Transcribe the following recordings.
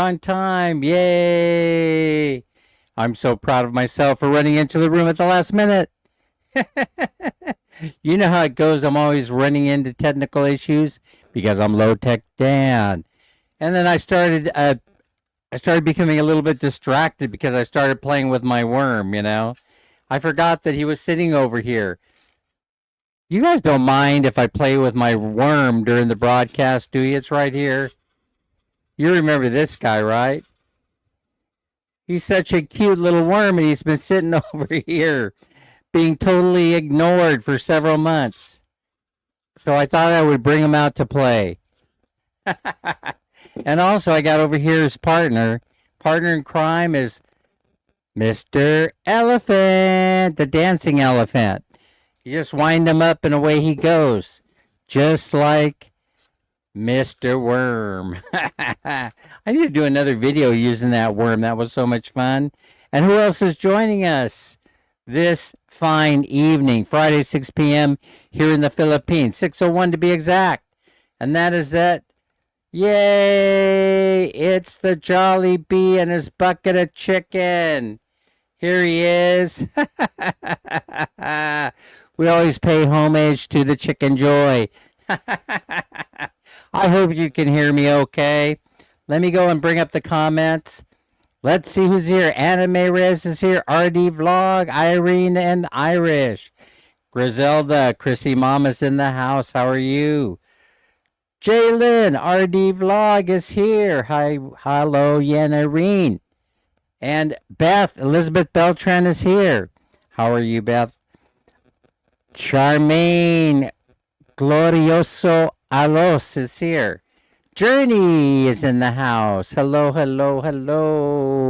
on time. Yay! I'm so proud of myself for running into the room at the last minute. You know how it goes. I'm always running into technical issues because I'm low tech Dan. And then I started becoming a little bit distracted because I started playing with my worm, you know. I forgot that he was sitting over here. You guys don't mind if I play with my worm during the broadcast, do you? It's right here. You remember this guy, right? He's such a cute little worm, and he's been sitting over here being totally ignored for several months. So I thought I would bring him out to play. And also, I got over here his partner. Partner in crime is Mr. Elephant, the dancing elephant. You just wind him up and away he goes. Just like Mr. Worm. I need to do another video using that worm. That was so much fun. And who else is joining us this fine evening, Friday, 6 p.m. here in the Philippines, 6:01 to be exact. And that is that. Yay! It's the Jolly Bee and his bucket of chicken. Here he is. We always pay homage to the chicken joy. I hope you can hear me okay. Let me go and bring up the comments. Let's see who's here. Anime Rez is here. RD Vlog, Irene and Irish. Griselda, Chrissy Mama's in the house. How are you? Jalen, RD Vlog is here. Hi, hello, Irene. And Beth, Elizabeth Beltran is here. How are you, Beth? Charmaine, Glorioso Alos is here. Journey is in the house. Hello, hello, hello.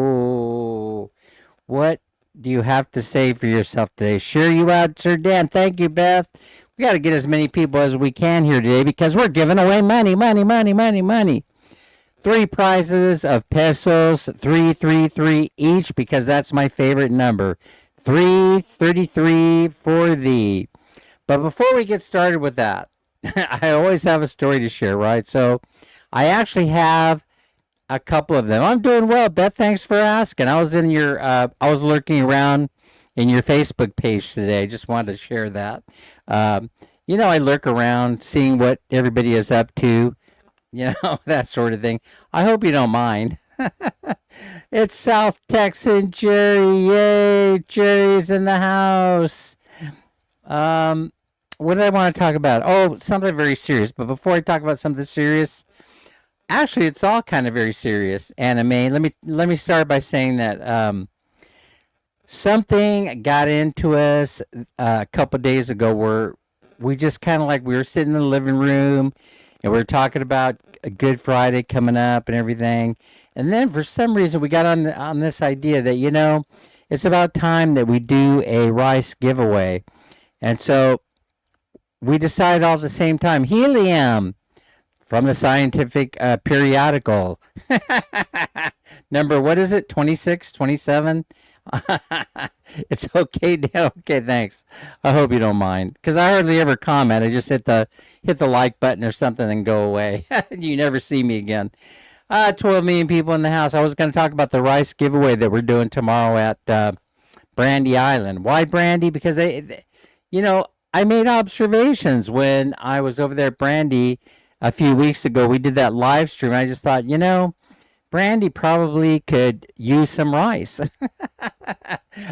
What do you have to say for yourself today? Sure you out, Sir Dan. Thank you, Beth. We got to get as many people as we can here today because we're giving away money, money, money, money, money. 3 prizes of pesos, 333 each because that's my favorite number. 333 for thee. But before we get started with that, I always have a story to share, right? So I actually have a couple of them. I'm doing well, Beth. Thanks for asking. I was in your, I was lurking around in your Facebook page today. Just wanted to share that. You know, I lurk around, seeing what everybody is up to. You know, that sort of thing. I hope you don't mind. It's South Texan Jerry. Yay, Jerry's in the house. What did I want to talk about? Oh, something very serious. But before I talk about something serious, actually, it's all kind of very serious. Anime. Let me start by saying that something got into us a couple days ago where we just kind of like we were sitting in the living room and we were talking about a Good Friday coming up and everything. And then for some reason we got on this idea that, you know, it's about time that we do a rice giveaway. And so we decided all at the same time, helium from the scientific periodical. Number, what is it? 26, 27? It's okay, Dan. Okay, thanks. I hope you don't mind, because I hardly ever comment. I just hit the like button or something and go away. You never see me again. 12 million people in the house. I was going to talk about the rice giveaway that we're doing tomorrow at Brandy Island. Why Brandy? Because they, you know, I made observations when I was over there at Brandy a few weeks ago. We did that live stream. I just thought, you know, Brandy probably could use some rice.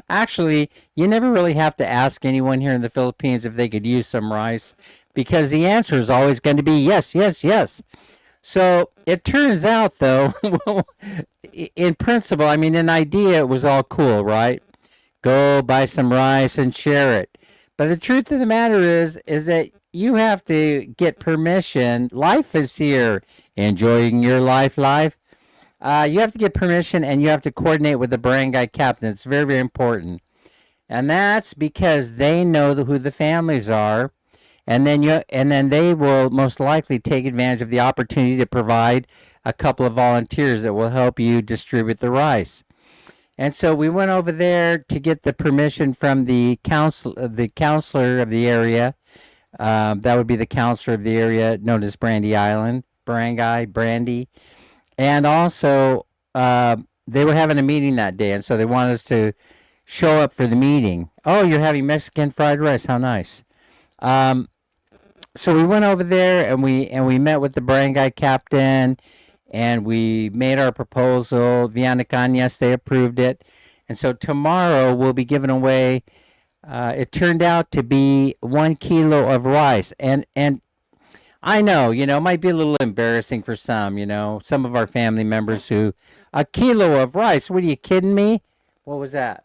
Actually, you never really have to ask anyone here in the Philippines if they could use some rice because the answer is always going to be yes, yes, yes. So it turns out, though, in principle, I mean, in idea, it was all cool, right? Go buy some rice and share it. But the truth of the matter is that you have to get permission. Life is here. Enjoying your life. You have to get permission and you have to coordinate with the barangay captain. It's very, very important. And that's because they know who the families are. And then they will most likely take advantage of the opportunity to provide a couple of volunteers that will help you distribute the rice. And so we went over there to get the permission from the counselor of the area. That would be the counselor of the area known as Brandy Island, Barangay Brandy. And also they were having a meeting that day, and so they wanted us to show up for the meeting. Oh, you're having Mexican fried rice? How nice. Um, so we went over there and we met with the barangay captain and we made our proposal. Viana Cañas, they approved it. And so tomorrow we'll be giving away. It turned out to be 1 kilo of rice, and I know, it might be a little embarrassing for some, some of our family members who, a kilo of rice. What are you kidding me? What was that?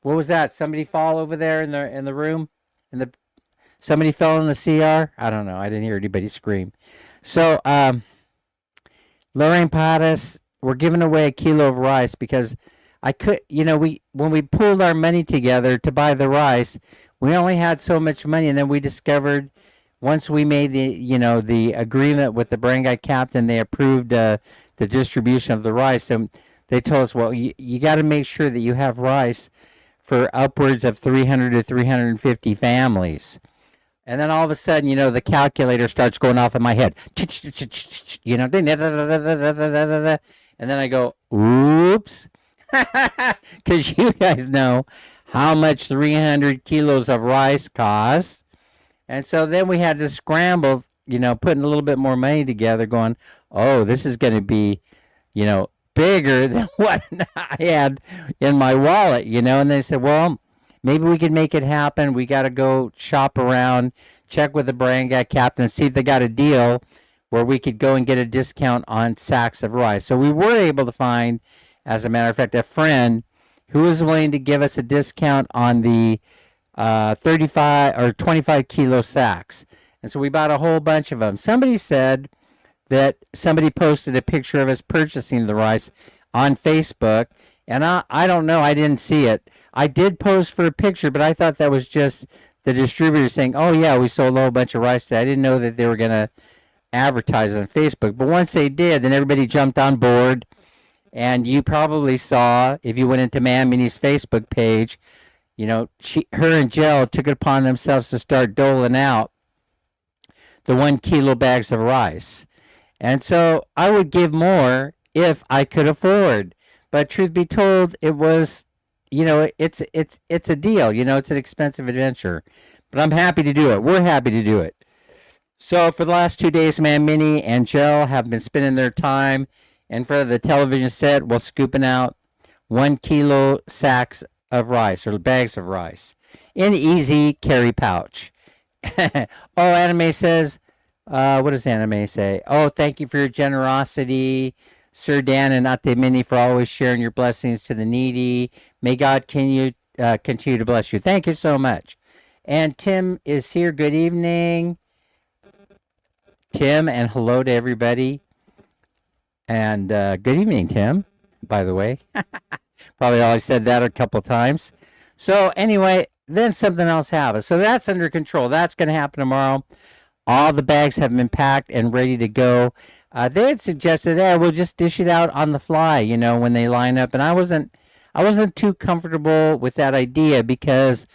What was that? Somebody fall over there in the room? In the Somebody fell in the CR? I don't know. I didn't hear anybody scream. So, Lorraine Patas, we're giving away a kilo of rice because I could, we when we pulled our money together to buy the rice, we only had so much money, and then we discovered once we made the agreement with the barangay captain, they approved the distribution of the rice, and they told us, well, you got to make sure that you have rice for upwards of 300 to 350 families. And then all of a sudden, the calculator starts going off in my head. And then I go, oops. Because you guys know how much 300 kilos of rice costs. And so then we had to scramble, putting a little bit more money together, going, oh, this is going to be, bigger than what I had in my wallet, And they said, well, maybe we can make it happen. We got to go shop around, check with the barangay captain, see if they got a deal where we could go and get a discount on sacks of rice. So we were able to find, as a matter of fact, a friend who was willing to give us a discount on the 35 or 25 kilo sacks. And so we bought a whole bunch of them. Somebody said that somebody posted a picture of us purchasing the rice on Facebook. And I don't know. I didn't see it. I did post for a picture, but I thought that was just the distributor saying, oh, yeah, we sold a whole bunch of rice today. I didn't know that they were going to advertise on Facebook. But once they did, then everybody jumped on board. And you probably saw, if you went into Man Mini's Facebook page, her and Jill took it upon themselves to start doling out the 1 kilo bags of rice. And so I would give more if I could afford. But truth be told, it was, it's a deal. It's an expensive adventure. But I'm happy to do it. We're happy to do it. So for the last 2 days, Man Mini and Jill have been spending their time in front of the television set while scooping out 1 kilo sacks of rice or bags of rice in easy carry pouch. Oh, Anime says, what does Anime say? Oh, thank you for your generosity, Sir Dan and Ate Mini, for always sharing your blessings to the needy. May God continue to bless you. Thank you so much. And Tim is here. Good evening, Tim, and hello to everybody. And good evening, Tim, by the way. Probably always said that a couple times. So anyway, then something else happened. So that's under control. That's going to happen tomorrow. All the bags have been packed and ready to go. They had suggested, we'll just dish it out on the fly, when they line up. And I wasn't too comfortable with that idea because,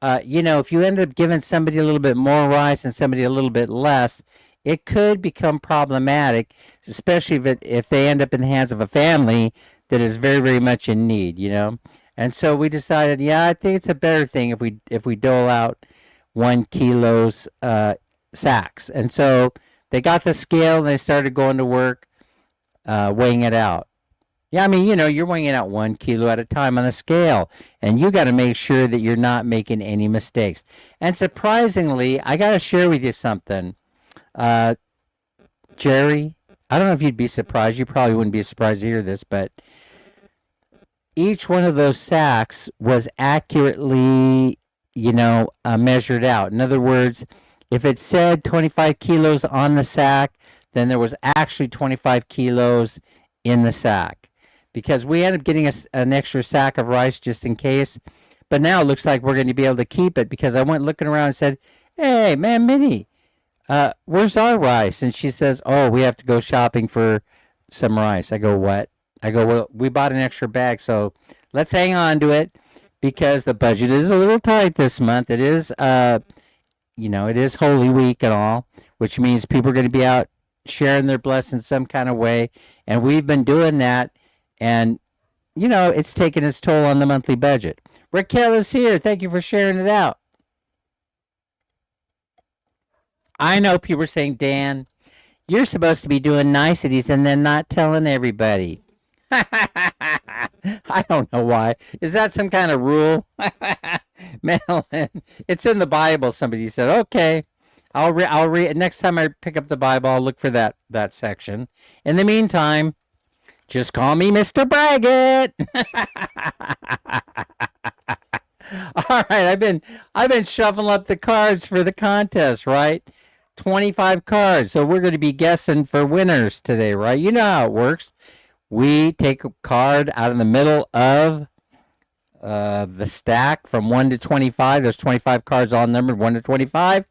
if you end up giving somebody a little bit more rice and somebody a little bit less, it could become problematic, especially if they end up in the hands of a family that is very, very much in need, And so we decided, I think it's a better thing if we dole out 1 kilo's sacks. And so they got the scale and they started going to work weighing it out. Yeah, I mean, you're weighing it out 1 kilo at a time on the scale, and you got to make sure that you're not making any mistakes. And surprisingly, I got to share with you something. Jerry, I don't know if you'd be surprised. You probably wouldn't be surprised to hear this, but each one of those sacks was accurately, measured out. In other words, if it said 25 kilos on the sack, then there was actually 25 kilos in the sack. Because we ended up getting an extra sack of rice just in case. But now it looks like we're going to be able to keep it because I went looking around and said, hey, Man Minnie, where's our rice? And she says, oh, we have to go shopping for some rice. I go, what? I go, well, we bought an extra bag, so let's hang on to it because the budget is a little tight this month. It is, it is Holy Week and all, which means people are going to be out sharing their blessings some kind of way. And we've been doing that. And, it's taken its toll on the monthly budget. Raquel is here. Thank you for sharing it out. I know people are saying, Dan, you're supposed to be doing niceties and then not telling everybody. I don't know why. Is that some kind of rule? Madeline, it's in the Bible. Somebody said, okay, I'll read next time I pick up the Bible. I'll look for that section. In the meantime, just call me Mr. Braggett. All right, I've been shuffling up the cards for the contest, right? 25 cards. So we're going to be guessing for winners today, right? You know how it works. We take a card out of the middle of the stack from 1 to 25. There's 25 cards all numbered 1 to 25.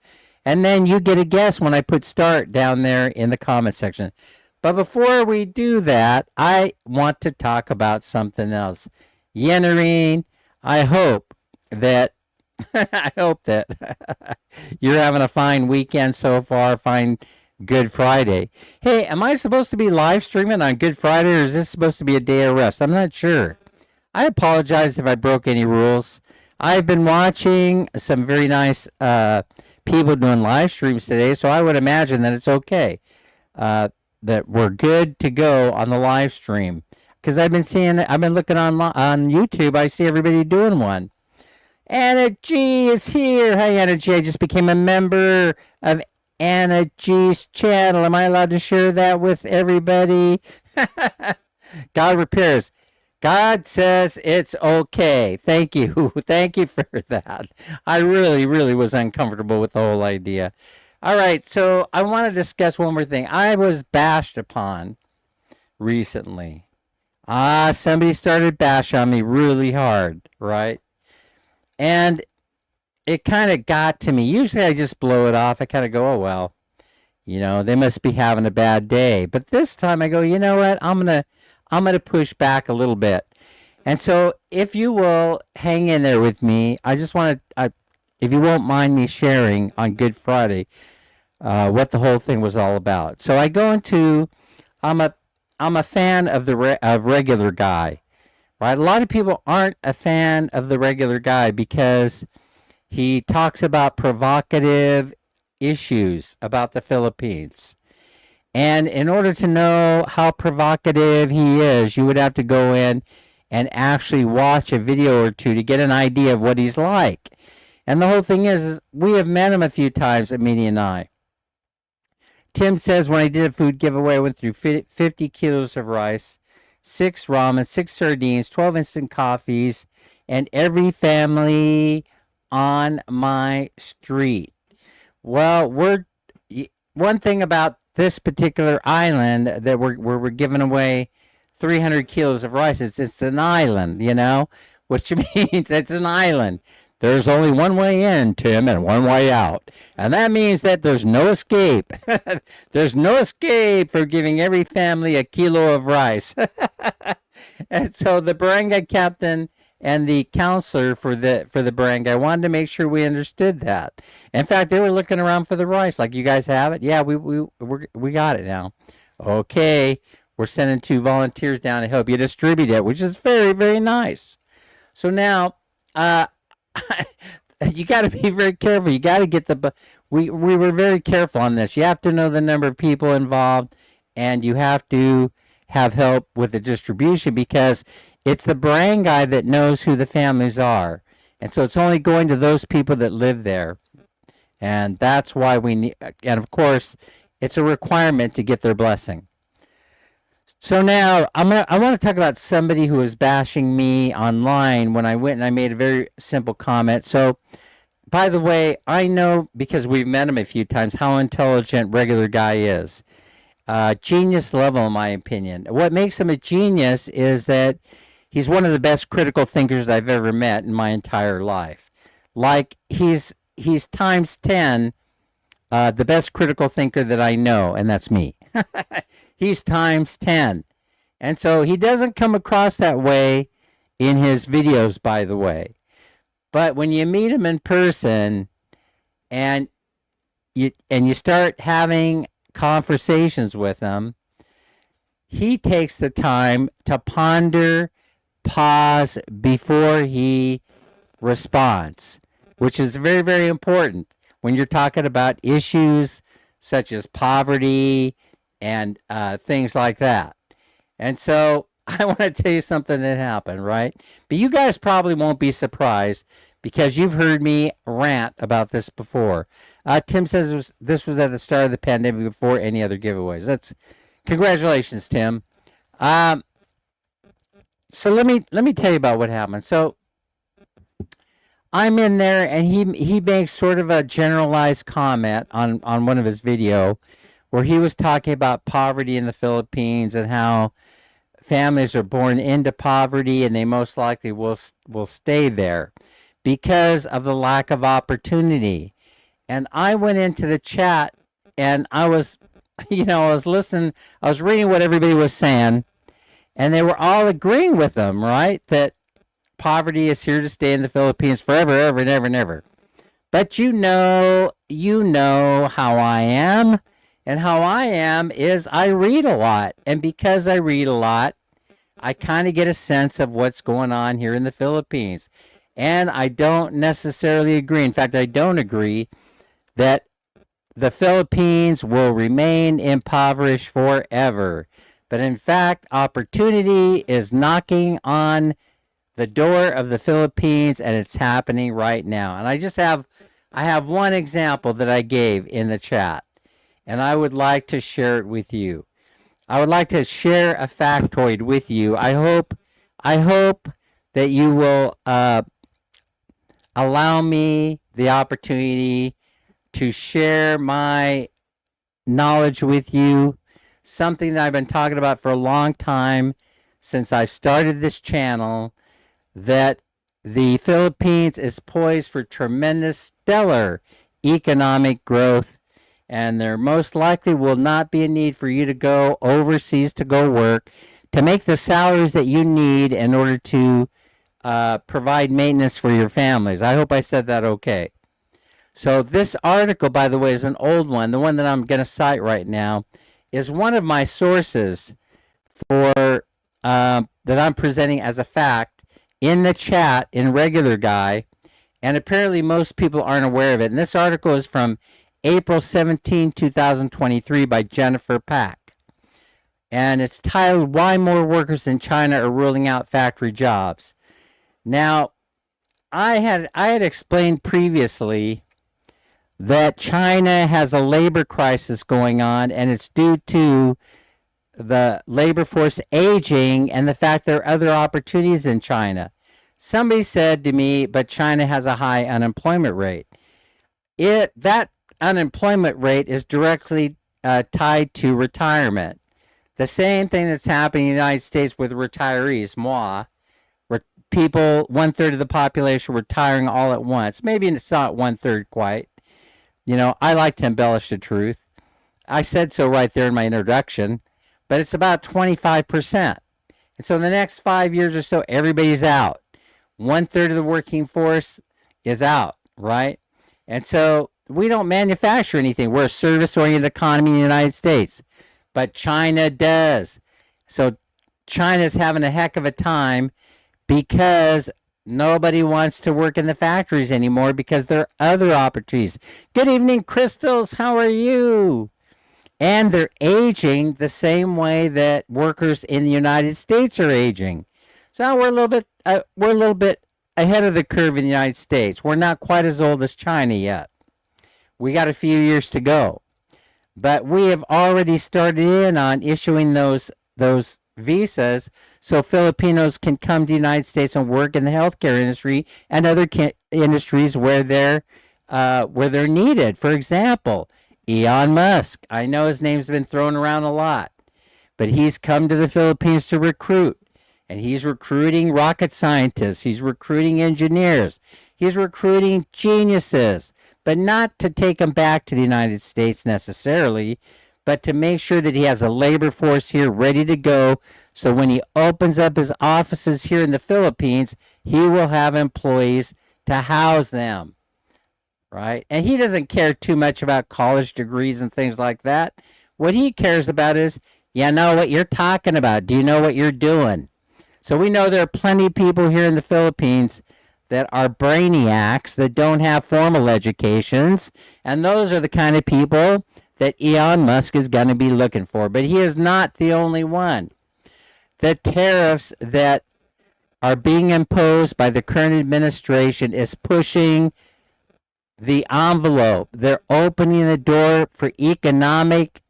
And then you get a guess when I put start down there in the comment section. But before we do that, I want to talk about something else. Yennerine, I hope that you're having a fine weekend so far, fine Good Friday. Hey, am I supposed to be live streaming on Good Friday, or is this supposed to be a day of rest? I'm not sure. I apologize if I broke any rules. I've been watching some very nice people doing live streams today, so I would imagine that it's okay, that we're good to go on the live stream. Because I've been looking on YouTube, I see everybody doing one. Anna G is here. Hi, Anna G. I just became a member of Anna G's channel. Am I allowed to share that with everybody? God repairs. God says it's okay. Thank you. Thank you for that. I really, really was uncomfortable with the whole idea. All right, so I want to discuss one more thing. I was bashed upon recently. Somebody started bash on me really hard, right? And it kind of got to me. Usually I just blow it off. I kind of go, oh, well, they must be having a bad day. But this time I go, you know what? I'm going to push back a little bit. And so if you will hang in there with me, I just want to, if you won't mind me sharing on Good Friday, what the whole thing was all about. So I go into, I'm a fan of of Regular Guy, right? A lot of people aren't a fan of the Regular Guy because he talks about provocative issues about the Philippines. And in order to know how provocative he is, you would have to go in and actually watch a video or two to get an idea of what he's like. And the whole thing is we have met him a few times, Amelia and I. Tim says, when I did a food giveaway, I went through 50 kilos of rice, 6 ramen, 6 sardines, 12 instant coffees, and every family on my street. Well, one thing about this particular island that we're giving away 300 kilos of rice. It's an island, which means it's an island. There's only one way in, Tim, and one way out. And that means that there's no escape. There's no escape for giving every family a kilo of rice. And so the barangay captain and the counselor for the barangay wanted to make sure we understood that. In fact, they were looking around for the rice, like, you guys have it? Yeah, we got it now. Okay, we're sending 2 volunteers down to help you distribute it, which is very, very nice. So now, you got to be very careful. You got to get we were very careful on this. You have to know the number of people involved, and you have to have help with the distribution, because it's the barangay that knows who the families are. And so it's only going to those people that live there. And that's why we need, and of course, it's a requirement to get their blessing. So now I want to talk about somebody who was bashing me online when I went and I made a very simple comment. So, by the way, I know, because we've met him a few times, how intelligent Regular Guy is. Genius level, in my opinion. What makes him a genius is that he's one of the best critical thinkers I've ever met in my entire life. Like, he's times 10 the best critical thinker that I know, and that's me. He's times 10. And so he doesn't come across that way in his videos, by the way. But when you meet him in person and you start having conversations with him, he takes the time to ponder, pause before he response, which is very, very important when you're talking about issues such as poverty and things like that. And so I want to tell you something that happened, right? But you guys probably won't be surprised because you've heard me rant about this before. Tim says this was at the start of the pandemic before any other giveaways. That's congratulations, Tim. Um, so let me tell you about what happened. So I'm in there, and he makes sort of a generalized comment on one of his video where he was talking about poverty in the Philippines and how families are born into poverty and they most likely will stay there because of the lack of opportunity. And I went into the chat and I was I was listening, I was reading what everybody was saying, and they were all agreeing with them, right? That poverty is here to stay in the Philippines forever, ever, and ever, and ever. But you know how I am. And how I am is I read a lot. And because I read a lot, I kind of get a sense of what's going on here in the Philippines. And I don't necessarily agree. In fact, I don't agree that the Philippines will remain impoverished forever. But in fact, opportunity is knocking on the door of the Philippines, and it's happening right now. And I have one example that I gave in the chat, and I would like to share it with you. I would like to share a factoid with you. I hope that you will allow me the opportunity to share my knowledge with you, something that I've been talking about for a long time since I started this channel, that the Philippines is poised for tremendous, stellar economic growth, and there most likely will not be a need for you to go overseas to go work to make the salaries that you need in order to provide maintenance for your families. I hope I said that okay. So this article, by the way, is an old one. The one that I'm going to cite right now is one of my sources for that I'm presenting as a fact in the chat in Regular Guy, and apparently most people aren't aware of it. And this article is from April 17, 2023 by Jennifer Pack. And it's titled, Why More Workers in China Are Ruling Out Factory Jobs. Now, I had explained previously that China has a labor crisis going on, and it's due to the labor force aging and the fact there are other opportunities in China. Somebody said to me, but China has a high unemployment rate. That unemployment rate is directly tied to retirement. The same thing that's happening in the United States with retirees, moi. People, 1/3 of the population retiring all at once. Maybe it's not 1/3 quite. I like to embellish the truth. I said so right there in my introduction, but it's about 25%. And so in the next 5 years or so, everybody's out. 1/3 of the working force is out, right? And so we don't manufacture anything. We're a service-oriented economy in the United States, but China does. So China's having a heck of a time because nobody wants to work in the factories anymore because there are other opportunities. Good evening, Crystals. How are you? And they're aging the same way that workers in the United States are aging. So we're a little bit ahead of the curve in the United States. We're not quite as old as China yet. We got a few years to go. But we have already started in on issuing those visas so Filipinos can come to the United States and work in the healthcare industry and other industries where they're needed. For example, Elon Musk. I know his name's been thrown around a lot, but he's come to the Philippines to recruit, and he's recruiting rocket scientists. He's recruiting engineers. He's recruiting geniuses, but not to take them back to the United States necessarily, but to make sure that he has a labor force here ready to go, so when he opens up his offices here in the Philippines, he will have employees to house them, right? And he doesn't care too much about college degrees and things like that. What he cares about is, you know what you're talking about. Do you know what you're doing? So we know there are plenty of people here in the Philippines that are brainiacs that don't have formal educations, and those are the kind of people that Elon Musk is going to be looking for. But he is not the only one. The tariffs that are being imposed by the current administration is pushing the envelope. They're opening the door for economic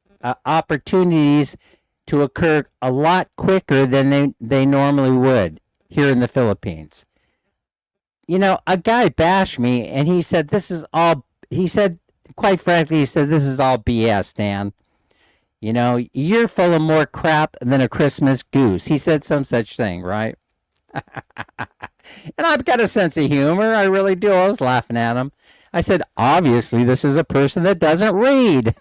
opportunities to occur a lot quicker than they normally would here in the Philippines. You know, a guy bashed me and he said, quite frankly, he said, this is all BS, Dan. You know, you're full of more crap than a Christmas goose. He said some such thing, right? And I've got a sense of humor. I really do. I was laughing at him. I said, obviously, this is a person that doesn't read.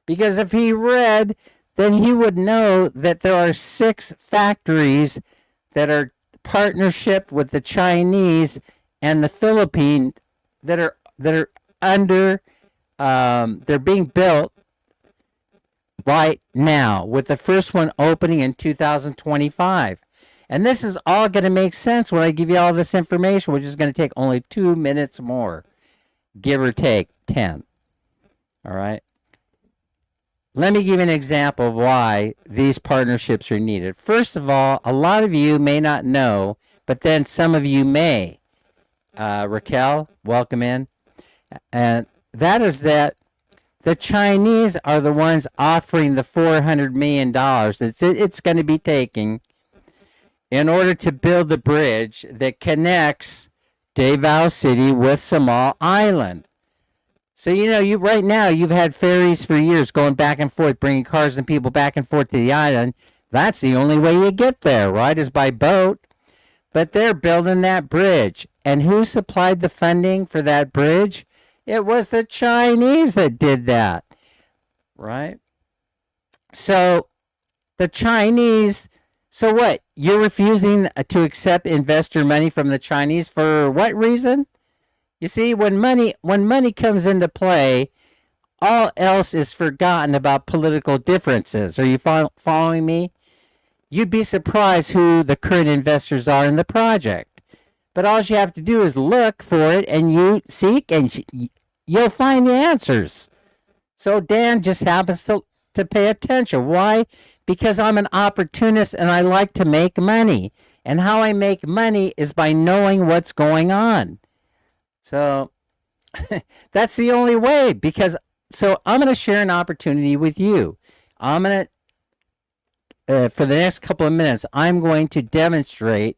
Because if he read, then he would know that there are 6 factories that are partnership with the Chinese and the Philippines that are under they're being built right now, with the first one opening in 2025. And this is all going to make sense when I give you all this information, which is going to take only 2 minutes more, give or take 10. All right. Let me give you an example of why these partnerships are needed. First of all, a lot of you may not know, but then some of you may. Raquel, welcome in. And that is that the Chinese are the ones offering the $400 million it's going to be taking in order to build the bridge that connects Davao City with Samal Island. So, you know, right now you've had ferries for years going back and forth, bringing cars and people back and forth to the island. That's the only way you get there, right, is by boat. But they're building that bridge. And who supplied the funding for that bridge? It was the Chinese that did that, right? So the Chinese, so what? You're refusing to accept investor money from the Chinese for what reason? You see, when money comes into play, all else is forgotten about political differences. Are you following me? You'd be surprised who the current investors are in the project. But all you have to do is look for it, and you seek, and you'll find the answers. So Dan just happens to pay attention. Why? Because I'm an opportunist, and I like to make money. And how I make money is by knowing what's going on. So that's the only way. So I'm going to share an opportunity with you. I'm going to, for the next couple of minutes, I'm going to demonstrate,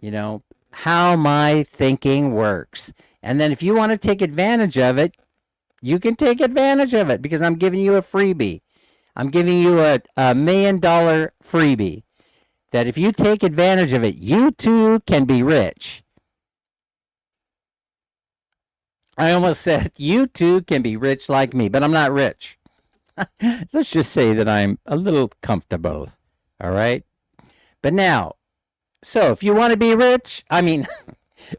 you know, how my thinking works. And then if you want to take advantage of it, you can take advantage of it, because I'm giving you a freebie. I'm giving you a $1 million freebie that if you take advantage of it, you too can be rich. I almost said you too can be rich like me, but I'm not rich. Let's just say that I'm a little comfortable. All right. But now, so if you want to be rich,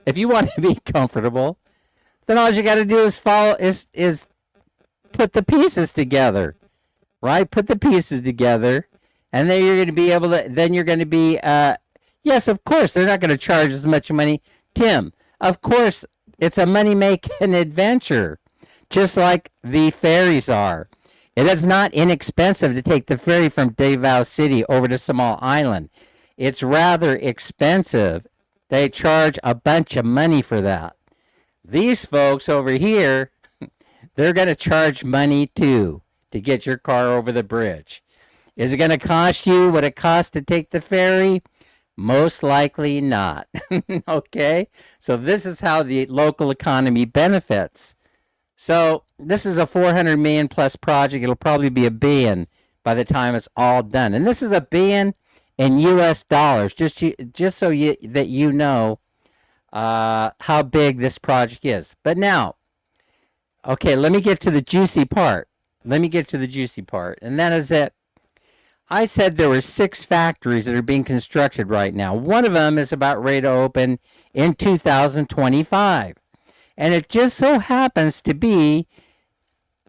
if you want to be comfortable, then all you got to do is is put the pieces together, right? Put the pieces together, and then you're going to be able to. Then you're going to be. Yes, of course, they're not going to charge as much money, Tim. Of course, it's a money-making adventure, just like the ferries are. It is not inexpensive to take the ferry from Davao City over to Samal Island. It's rather expensive. They charge a bunch of money for that. These folks over here, they're going to charge money too to get your car over the bridge. Is it going to cost you what it costs to take the ferry? Most likely not. Okay? So this is how the local economy benefits. So this is a 400 million plus project. It'll probably be $1 billion by the time it's all done. And this is $1 billion in US dollars, just so that you know how big this project is. But now, okay, let me get to the juicy part. And that is that I said there were 6 factories that are being constructed right now. One of them is about ready to open in 2025. And it just so happens to be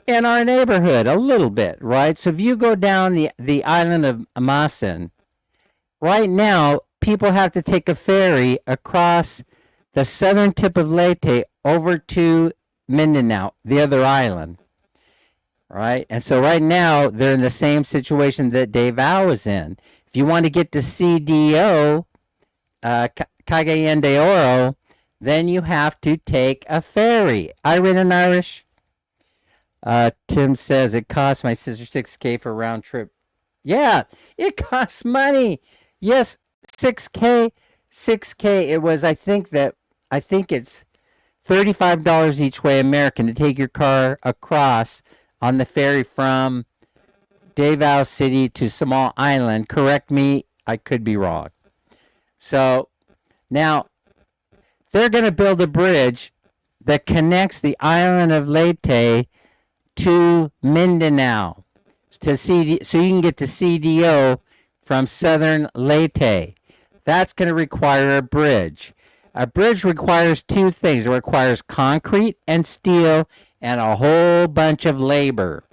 in our neighborhood a little bit, right? So if you go down the island of Amasan, right now people have to take a ferry across the southern tip of Leyte over to Mindanao, the other island, right? And so right now they're in the same situation that Davao is in. If you want to get to CDO, Cagayan de Oro, then you have to take a ferry. I read in Irish. Tim says it costs my sister $6K for a round trip. Yeah, it costs money. Yes, 6K. It was, I think it's $35 each way American to take your car across on the ferry from Davao City to Small Island. Correct me, I could be wrong. So now they're going to build a bridge that connects the island of Leyte to Mindanao to CD, so you can get to CDO from southern Leyte. That's going to require a bridge. A bridge requires two things. It requires concrete and steel and a whole bunch of labor.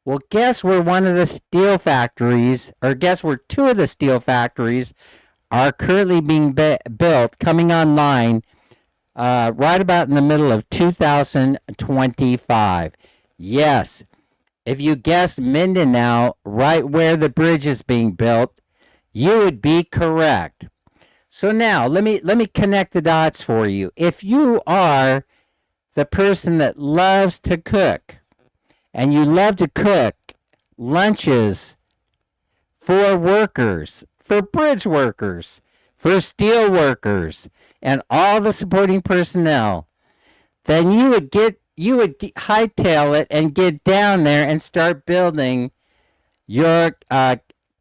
Well, guess where one of the steel factories, or guess where two of the steel factories are currently being built, coming online right about in the middle of 2025. Yes, if you guessed Mindanao, right where the bridge is being built, you would be correct. So now let me connect the dots for you. If you are the person that loves to cook, and you love to cook lunches for workers, for bridge workers, for steel workers, and all the supporting personnel, then you would hightail it and get down there and start building your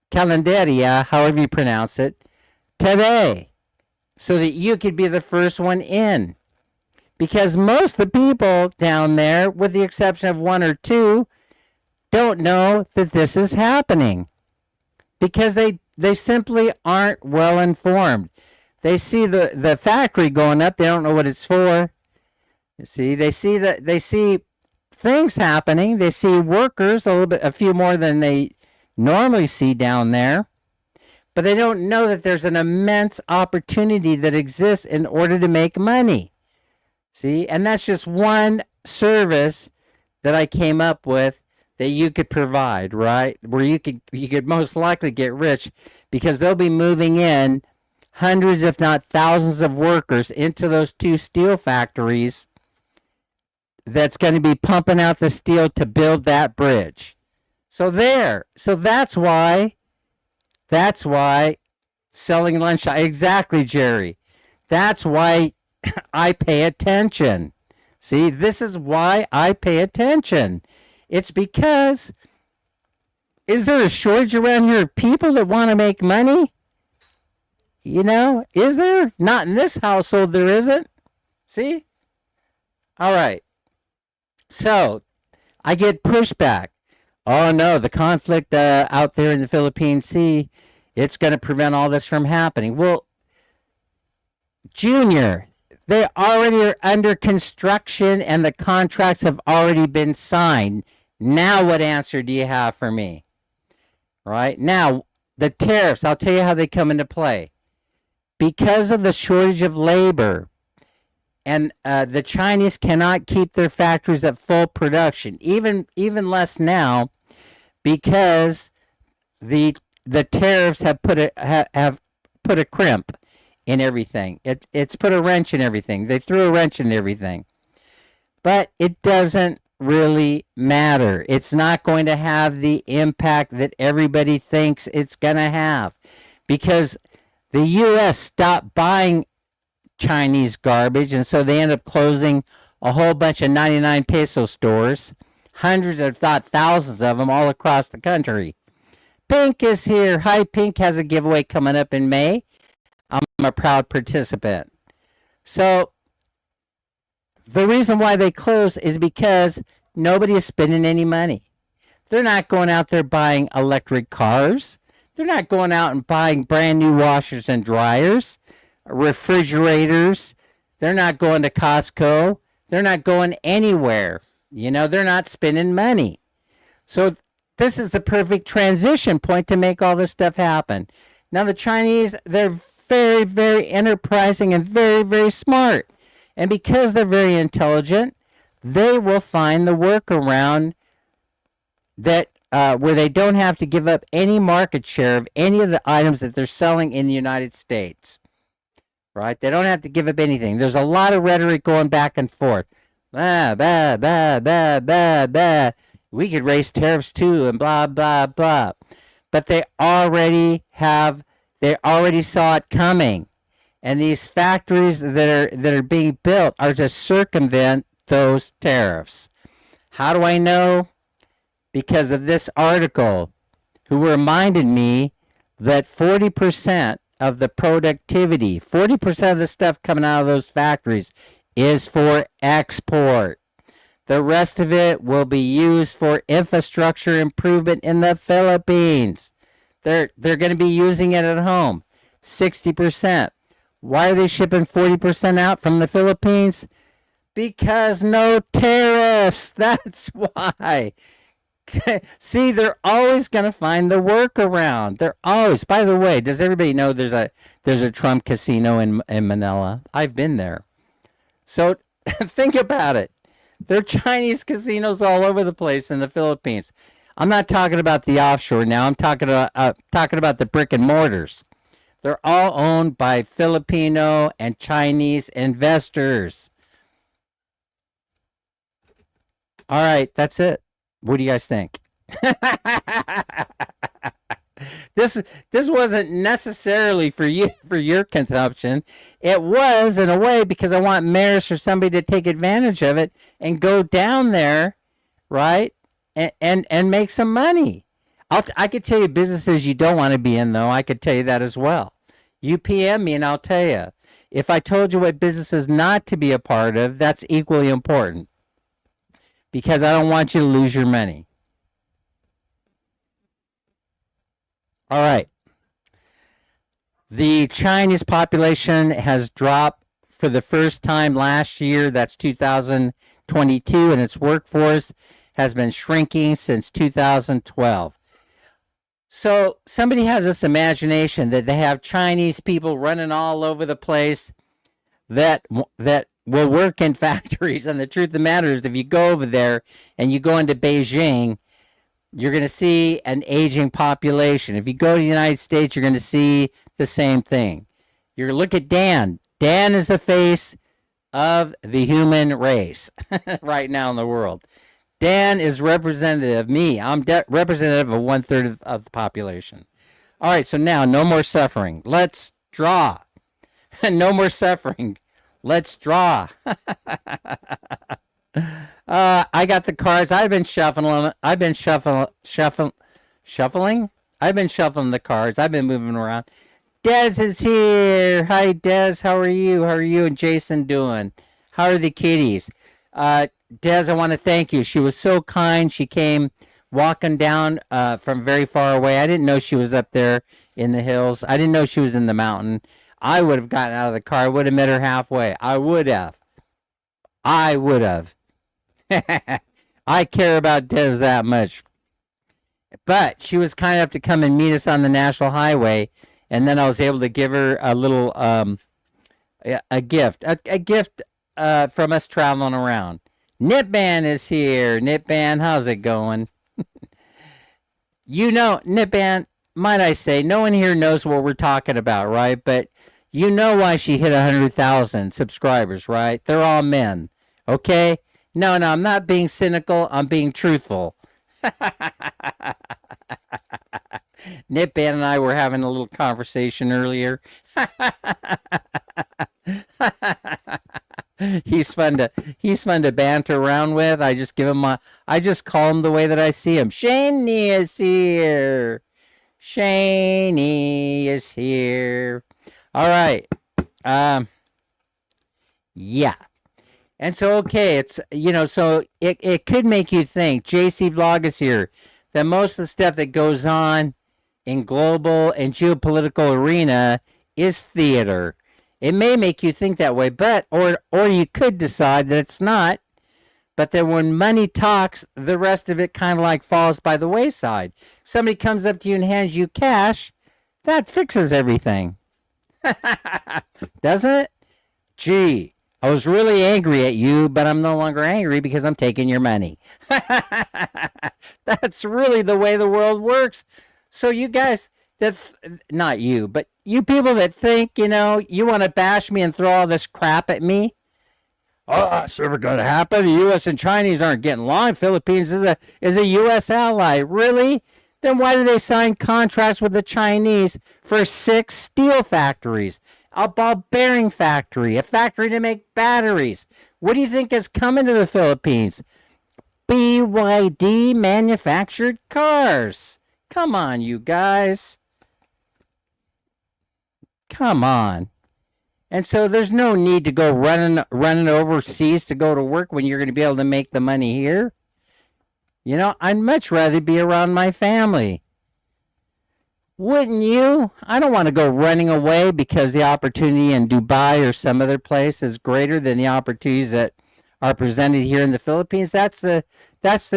calendaria, however you pronounce it, today, so that you could be the first one in. Because most of the people down there, with the exception of one or two, don't know that this is happening. Because they simply aren't well informed. They see the factory going up, they don't know what it's for. You see, they see things happening, they see workers, a few more than they normally see down there. But they don't know that there's an immense opportunity that exists in order to make money. See, and that's just one service that I came up with that you could provide, right? Where you could most likely get rich, because they'll be moving in hundreds, if not thousands, of workers into those two steel factories that's going to be pumping out the steel to build that bridge. So that's why selling lunch, exactly, Jerry. That's why I pay attention. See, this is why I pay attention. It's because, is there a shortage around here of people that want to make money? You know, is there? Not in this household, there isn't. See? All right. So, I get pushback. Oh no, the conflict out there in the Philippine Sea, it's going to prevent all this from happening. Well, Junior, they already are under construction and the contracts have already been signed. Now what answer do you have for me? Right? Now, the tariffs, I'll tell you how they come into play. Because of the shortage of labor, and the Chinese cannot keep their factories at full production, even less now, because the tariffs have put a crimp in everything. It's put a wrench in everything. They threw a wrench in everything. But it doesn't really matter. It's not going to have the impact that everybody thinks it's going to have, because the U.S. stopped buying Chinese garbage, and so they end up closing a whole bunch of 99 peso stores, hundreds if not thousands of them all across the country. Pink is here. Hi, Pink has a giveaway coming up in May. I'm a proud participant. So the reason why they close is because nobody is spending any money. They're not going out there buying electric cars. They're not going out and buying brand new washers and dryers, refrigerators. They're not going to Costco. They're not going anywhere They're not spending money. So this is the perfect transition point to make all this stuff happen. Now the Chinese, they're very, very enterprising and very, very smart. And because they're very intelligent, they will find the workaround that where they don't have to give up any market share of any of the items that they're selling in the United States. Right? They don't have to give up anything. There's a lot of rhetoric going back and forth. Bah, bah, bah, bah, bah, bah. We could raise tariffs too, and blah, blah, blah. But they already saw it coming. And these factories that are being built are to circumvent those tariffs. How do I know? Because of this article, who reminded me that 40% of the productivity, 40% of the stuff coming out of those factories is for export. The rest of it will be used for infrastructure improvement in the Philippines. They're going to be using it at home. 60%. Why are they shipping 40% out from the Philippines? Because no tariffs. That's why. See, they're always going to find the workaround. They're always. By the way, does everybody know there's a Trump casino in Manila? I've been there. So think about it. There are Chinese casinos all over the place in the Philippines. I'm not talking about the offshore now. I'm talking about the brick and mortars. They're all owned by Filipino and Chinese investors. All right, that's it. What do you guys think? This wasn't necessarily for your consumption. It was in a way because I want mayors or somebody to take advantage of it and go down there, right, and make some money. I could tell you businesses you don't want to be in, though. I could tell you that as well. You PM me and I'll tell you. If I told you what businesses not to be a part of, that's equally important because I don't want you to lose your money. All right. The Chinese population has dropped for the first time last year. That's 2022, and its workforce has been shrinking since 2012. So somebody has this imagination that they have Chinese people running all over the place that will work in factories. And the truth of the matter is, if you go over there and you go into Beijing, you're going to see an aging population. If you go to the United States, you're going to see the same thing. You're going to look at Dan. Dan is the face of the human race right now in the world. Dan is representative of me. I'm representative of 1/3 of the population. All right, so now no more suffering. Let's draw. No more suffering. Let's draw. I got the cards. I've been shuffling. I've been shuffling. I've been shuffling the cards. I've been moving around. Des is here. Hi, Des. How are you? How are you and Jason doing? How are the kitties? Des, I want to thank you. She was so kind. She came walking down from very far away. I didn't know she was up there in the hills. I didn't know she was in the mountain. I would have gotten out of the car. I would have met her halfway. I would have. I care about Des that much. But she was kind enough to come and meet us on the National Highway, and then I was able to give her a little a gift. A gift from us traveling around. Nipban is here. Nipban, how's it going? Nipban, might I say, no one here knows what we're talking about, right? But you know why she hit 100,000 subscribers, right? They're all men, okay? No, I'm not being cynical. I'm being truthful. Nipban and I were having a little conversation earlier. He's fun to banter around with. I just call him the way that I see him. Shaney is here. Shaney is here. All right. Yeah. And so, okay, it's, so it could make you think, JC Vlog is here, that most of the stuff that goes on in global and geopolitical arena is theater. It may make you think that way, but or you could decide that it's not, But then when money talks, the rest of it kind of like falls by the wayside. If somebody comes up to you and hands you cash, that fixes everything. Doesn't it? Gee, I was really angry at you, but I'm no longer angry because I'm taking your money. That's really the way the world works. So you guys, that's not you, but you people that think, you want to bash me and throw all this crap at me. Oh, it's never going to happen. The U.S. and Chinese aren't getting along. Philippines is a U.S. ally. Really? Then why do they sign contracts with the Chinese for 6 steel factories, a ball bearing factory, a factory to make batteries? What do you think is coming to the Philippines? BYD manufactured cars. Come on, you guys. Come on. And so there's no need to go running overseas to go to work when you're going to be able to make the money here. I'd much rather be around my family. Wouldn't you? I don't want to go running away because the opportunity in Dubai or some other place is greater than the opportunities that are presented here in the Philippines. That's the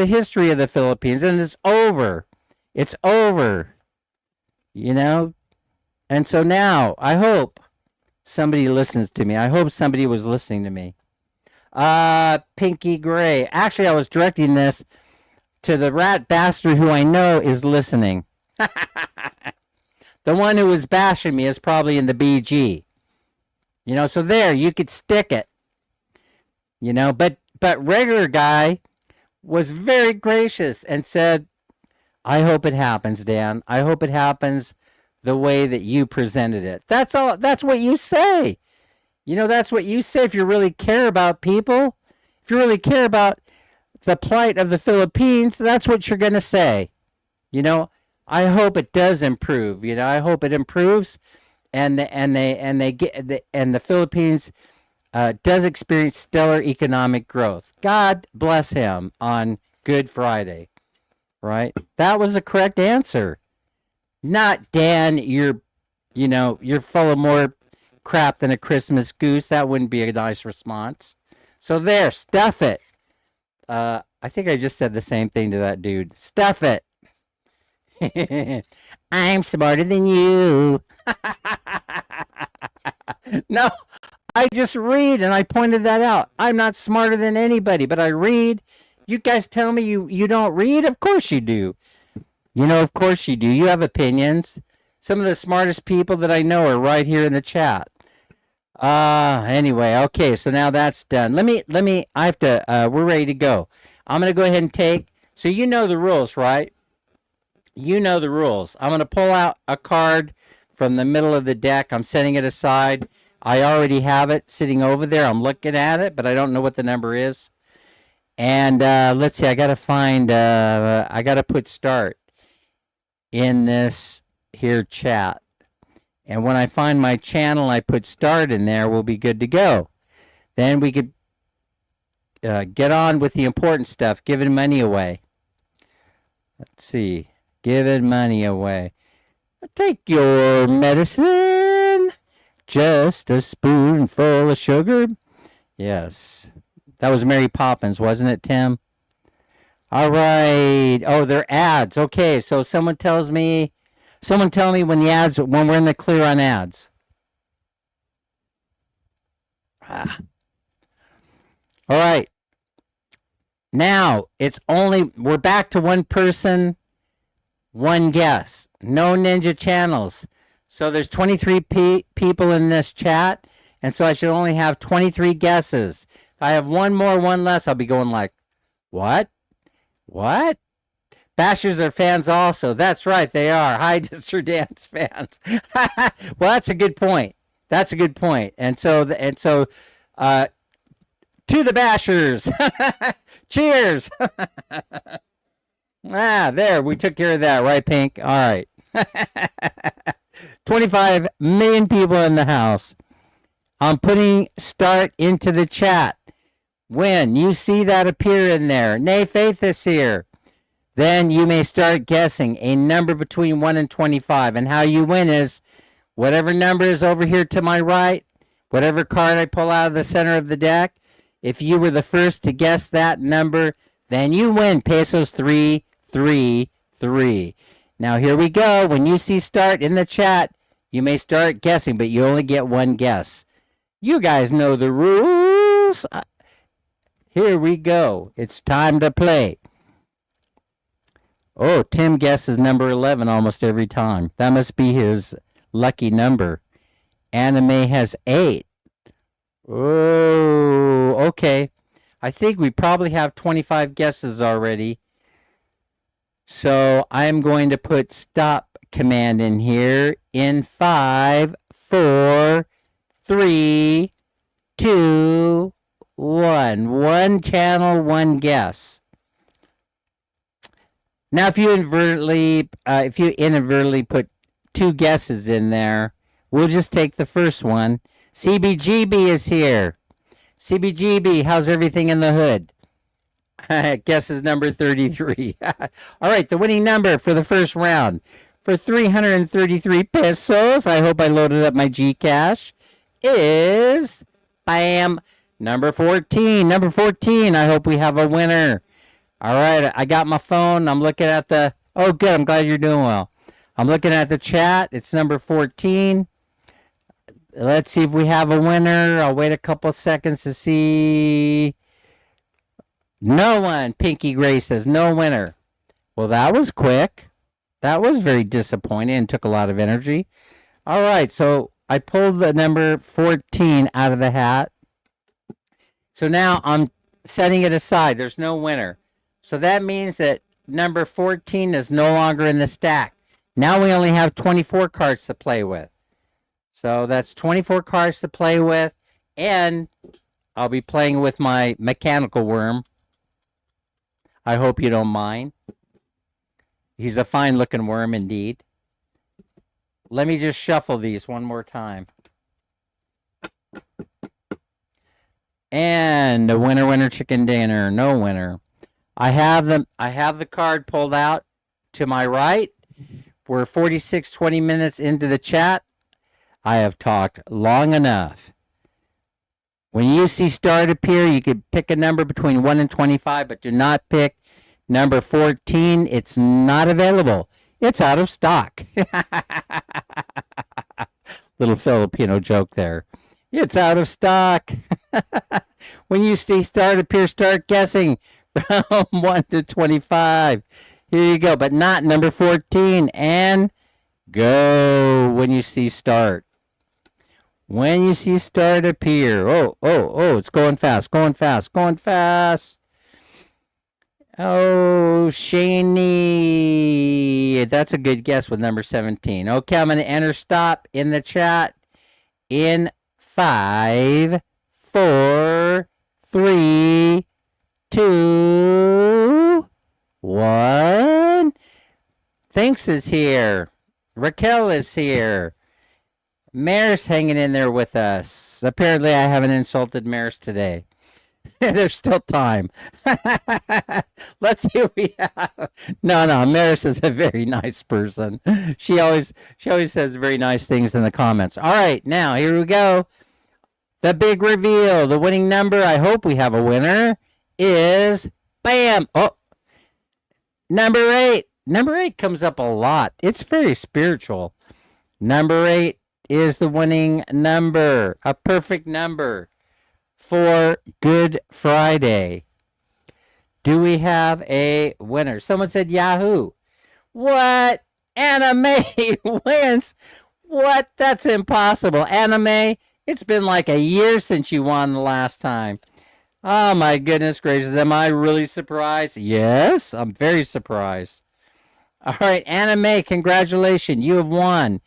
history of the Philippines, and it's over. It's over. And so now I hope somebody listens to me. I hope somebody was listening to me. Pinky Gray. Actually, I was directing this to the rat bastard who I know is listening. The one who was bashing me is probably in the BG. So there, you could stick it. But regular guy was very gracious and said, I hope it happens, Dan. I hope it happens the way that you presented it. That's all. That's what you say. That's what you say if you really care about people. If you really care about the plight of the Philippines, that's what you're going to say. I hope it does improve. I hope it improves, and the Philippines does experience stellar economic growth. God bless him on Good Friday, right? That was the correct answer. Not, Dan, you're full of more crap than a Christmas goose. That wouldn't be a nice response. So there, stuff it. I think I just said the same thing to that dude. Stuff it. I'm smarter than you. No, I just read, and I pointed that out. I'm not smarter than anybody, but I read. You guys tell me you don't read? Of course you do. Of course you do. You have opinions. Some of the smartest people that I know are right here in the chat. Anyway, okay, so now that's done. I have to, we're ready to go. I'm going to go ahead and take, so you know the rules, right? You know the rules. I'm going to pull out a card from the middle of the deck. I'm setting it aside. I already have it sitting over there. I'm looking at it, but I don't know what the number is. And let's see, I got to put start in this here chat. And when I find my channel, I put start in there, we'll be good to go. Then we could get on with the important stuff, giving money away. Let's see, giving money away. Take your medicine, just a spoonful of sugar. Yes, that was Mary Poppins, wasn't it, Tim? All right. Oh, they're ads. Okay, so someone tell me when we're in the clear on ads. All right. Now, we're back to one person, one guess. No ninja channels. So there's 23 people in this chat, and so I should only have 23 guesses. If I have one more, one less, I'll be going like, what? What? Bashers are fans also. That's right, they are. Hi, Mr. Dance fans. Well, that's a good point. That's a good point. And so, to the Bashers. Cheers. There, we took care of that, right, Pink? All right. 25 million people in the house. I'm putting start into the chat. When you see that appear in there, Nay Faith is here, then you may start guessing a number between 1 and 25. And how you win is whatever number is over here to my right, whatever card I pull out of the center of the deck, If you were the first to guess that number, then you win pesos 333. Now here we go. When you see start in the chat, you may start guessing, but you only get one guess. You guys know the rules. Here we go. It's time to play. Oh, Tim guesses number 11 almost every time. That must be his lucky number. Anime has 8. Oh, okay. I think we probably have 25 guesses already. So I'm going to put stop command in here in 5, 4, 3, 2, 1. One channel, one guess. Now, if you inadvertently put 2 guesses in there, we'll just take the first one. CBGB is here. CBGB, how's everything in the hood? Guess is number 33. All right, the winning number for the first round for 333 pesos. I hope I loaded up my Gcash. Is, bam, number 14. Number 14, I hope we have a winner. All right, I got my phone. I'm looking at the, oh, good, I'm glad you're doing well. I'm looking at the chat. It's number 14. Let's see if we have a winner. I'll wait a couple seconds to see. No one. Pinky Gray says no winner. Well, that was quick. That was very disappointing and took a lot of energy. All right, so I pulled the number 14 out of the hat. So now I'm setting it aside. There's no winner. So that means that number 14 is no longer in the stack. Now we only have 24 cards to play with. So that's 24 cards to play with. And I'll be playing with my mechanical worm. I hope you don't mind. He's a fine looking worm indeed. Let me just shuffle these one more time. And a winner, winner, chicken dinner. No winner. I have the card pulled out to my right. We're 20 minutes into the chat. I have talked long enough. When you see start appear, you could pick a number between 1 and 25, but do not pick number 14. It's not available. It's out of stock. Little Filipino joke there. It's out of stock. When you see start appear, start guessing from 1 to 25. Here you go, but not number 14. And go when you see start. When you see start appear. Oh, it's going fast, going fast, going fast. Oh, Shaney. That's a good guess with number 17. Okay, I'm going to enter stop in the chat in 5, 4, 3, 2, 1. Thanks is here. Raquel is here. Maris hanging in there with us. Apparently, I haven't insulted Maris today. There's still time. Let's see what we have. No, Maris is a very nice person. She always says very nice things in the comments. All right, now here we go. The big reveal. The winning number, I hope we have a winner, is, bam! Oh, number 8. Number 8 comes up a lot. It's very spiritual. Number 8 is the winning number, a perfect number for Good Friday. Do we have a winner? Someone said Yahoo. What? Anime wins? What? That's impossible. Anime, it's been like a year since you won the last time. Oh my goodness gracious, am I really surprised? Yes, I'm very surprised. All right, Anime, congratulations. You have won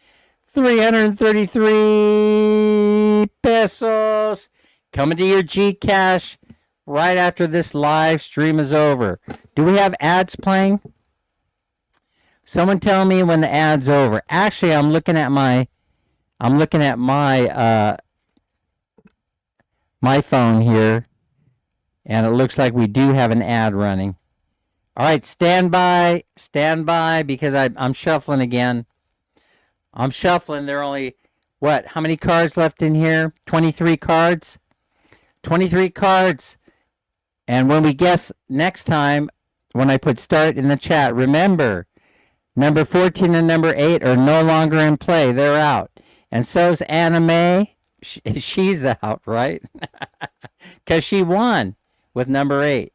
333 pesos. Coming to your Gcash right after this live stream is over. Do we have ads playing? Someone tell me when the ad's over. Actually, I'm looking at my my phone here, and it looks like we do have an ad running. All right, stand by, because I'm shuffling again. I'm shuffling. There are only, what, how many cards left in here? 23 cards? 23 cards. And when we guess next time, when I put start in the chat, remember, number 14 and number 8 are no longer in play. They're out. And so's Anime. She's out, right? Because she won with number 8.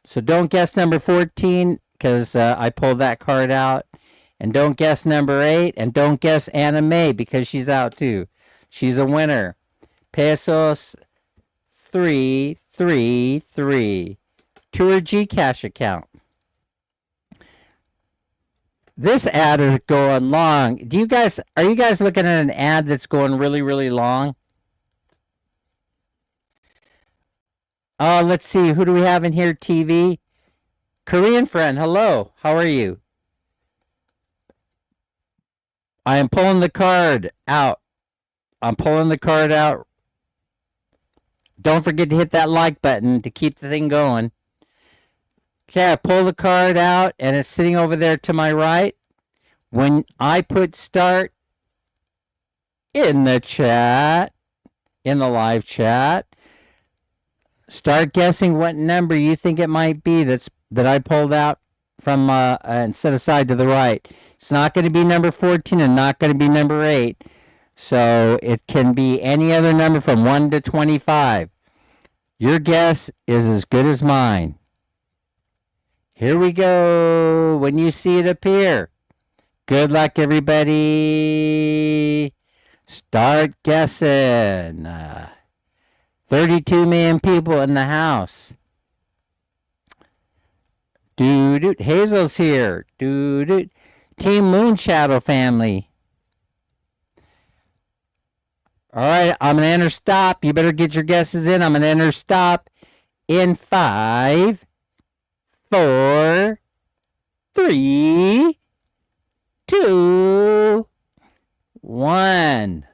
So don't guess number 14 because I pulled that card out. And don't guess number 8. And don't guess Anime because she's out too. She's a winner. Pesos 333 to her Gcash account. This ad is going long. Are you guys looking at an ad that's going really, really long? Oh, let's see. Who do we have in here? TV. Korean friend, hello. How are you? I am pulling the card out. I'm pulling the card out. Don't forget to hit that like button to keep the thing going. Okay, I pull the card out and it's sitting over there to my right. When I put start in the chat, in the live chat, start guessing what number you think it might be that I pulled out from and set aside to the right. It's not going to be number 14 and not going to be number 8. So it can be any other number from 1 to 25. Your guess is as good as mine. Here we go. When you see it appear. Good luck, everybody. Start guessing. 32 million people in the house. Doo-doo. Hazel's here. Doo-doo. Team Moonshadow family. All right, I'm going to enter stop. You better get your guesses in. I'm going to enter stop in 5, 4, 3, 2, 1.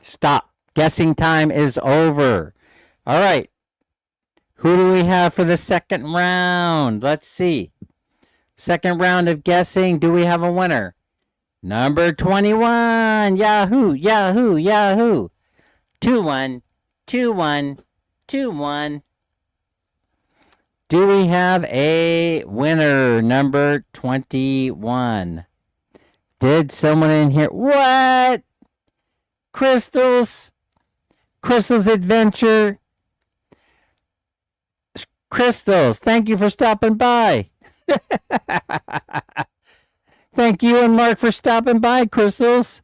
Stop. Guessing time is over. All right. Who do we have for the second round? Let's see. Second round of guessing. Do we have a winner? Number 21. Yahoo, Yahoo, Yahoo. 2-1, 2-1, 2-1. Do we have a winner? Number 21. Did someone in here? What? Crystal's Adventure. Crystals, thank you for stopping by. Thank you and Mark for stopping by, Crystals.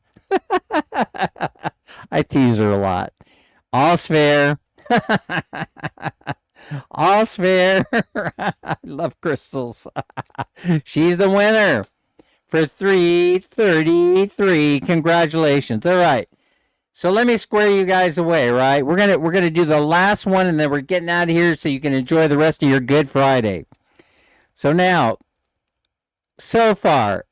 I tease her a lot. All's fair. All's fair. I love Crystals. She's the winner for 333. Congratulations. All right. So let me square you guys away, right? We're gonna do the last one and then we're getting out of here so you can enjoy the rest of your Good Friday. So now, so far,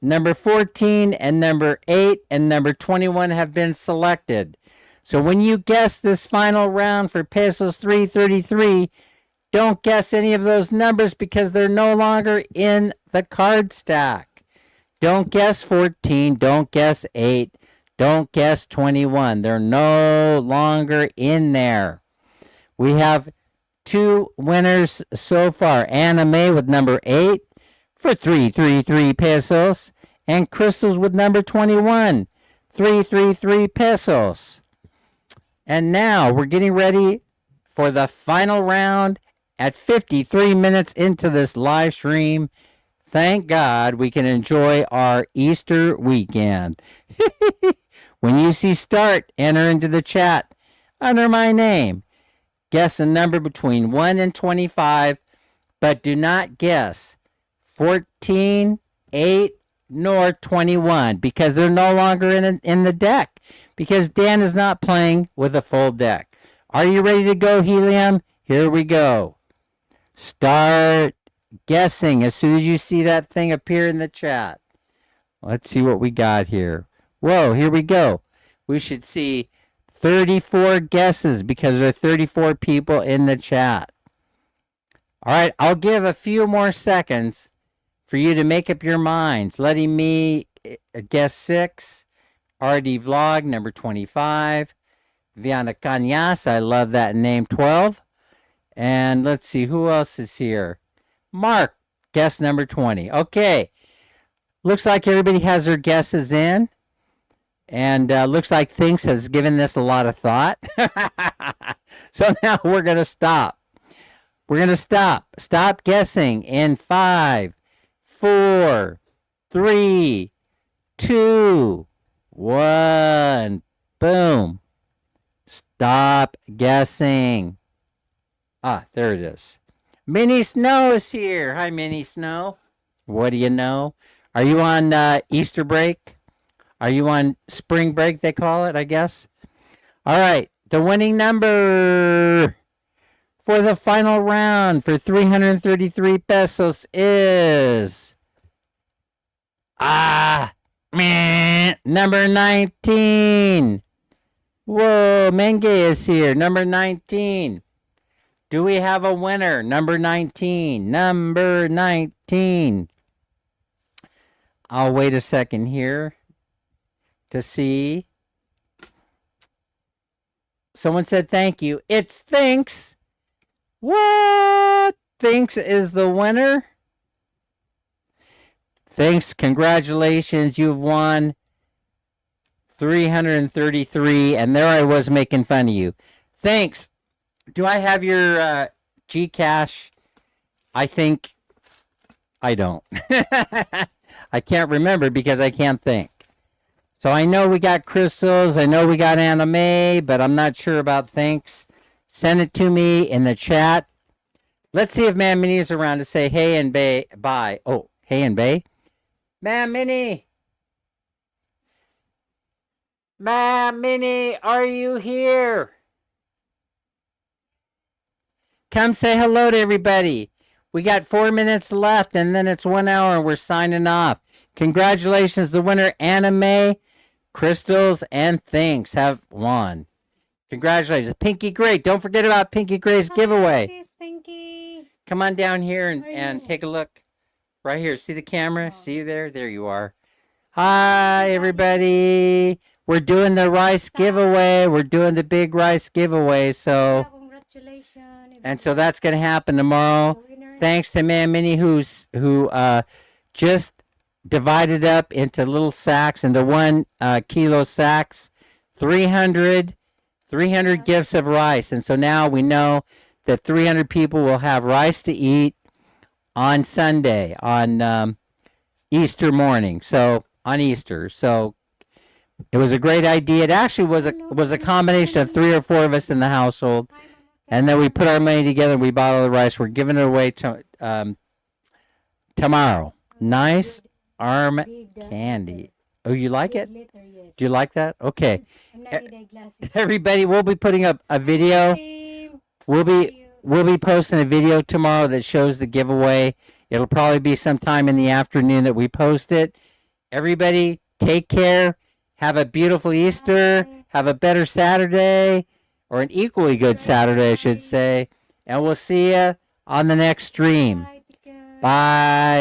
number 14 and number 8 and number 21 have been selected. So when you guess this final round for Pesos 333, don't guess any of those numbers because they're no longer in the card stack. Don't guess 14, don't guess 8, don't guess 21. They're no longer in there. We have 2 winners so far. Anime with number 8 for 333 pesos. And Crystals with number 21, 333 pesos. And now we're getting ready for the final round at 53 minutes into this live stream. Thank God we can enjoy our Easter weekend. When you see start, enter into the chat under my name. Guess a number between 1 and 25, but do not guess 14, 8, nor 21 because they're no longer in the deck because Dan is not playing with a full deck. Are you ready to go, Helium? Here we go. Start guessing as soon as you see that thing appear in the chat. Let's see what we got here. Whoa, here we go. We should see 34 guesses because there are 34 people in the chat. All right, I'll give a few more seconds for you to make up your minds. Letting me guess 6, RD Vlog number 25, Viana Cañas. I love that name. 12. And let's see, who else is here? Mark, guess number 20. Okay. Looks like everybody has their guesses in. And looks like Thinks has given this a lot of thought. So now we're going to stop. We're going to stop. Stop guessing in 5, 4, 3, 2, 1. Boom. Stop guessing. Ah, there it is. Minnie Snow is here. Hi, Minnie Snow. What do you know? Are you on Easter break? Are you on spring break, they call it, I guess? All right. The winning number for the final round for 333 pesos is number 19. Whoa, Menge is here. Number 19. Do we have a winner? Number 19. Number 19. I'll wait a second here to see. Someone said thank you. It's Thinks. What? Thinks is the winner? Thanks. Congratulations. You've won 333. And there I was making fun of you. Thanks. Do I have your Gcash? I think I don't. I can't remember because I can't think. So I know we got crystals. I know we got anime, but I'm not sure about Thanks. Send it to me in the chat. Let's see if Man Minnie is around to say hey and bye. Oh, hey and bye. Man Minnie. Man Minnie, are you here? Come say hello to everybody. We got 4 minutes left, and then it's 1 hour, and we're signing off. Congratulations, the winner, Anime, Crystals, and Thinks have won. Congratulations. Pinky Gray. Don't forget about Pinky Gray's giveaway. This Pinky. Come on down here and take a look. Right here. See the camera? Oh. See you there? There you are. Hi, everybody. We're doing the rice giveaway. We're doing the big rice giveaway. So, Congratulations. and so that's going to happen tomorrow. Thanks to Man Minnie who just divided up into little sacks, into 1 kilo sacks, 300 gifts of rice. And so now we know that 300 people will have rice to eat on Sunday, on Easter morning. So on Easter. So it was a great idea. It actually was a combination of 3 or 4 of us in the household. And then we put our money together and we bought all the rice. We're giving it away tomorrow. Nice arm candy. Oh, you like it? Do you like that? Okay. Everybody, we'll be putting up a video. We'll be posting a video tomorrow that shows the giveaway. It'll probably be sometime in the afternoon that we post it. Everybody, take care. Have a beautiful Easter. Have a better Saturday. Or an equally good Saturday, I should say. And we'll see you on the next stream. Bye.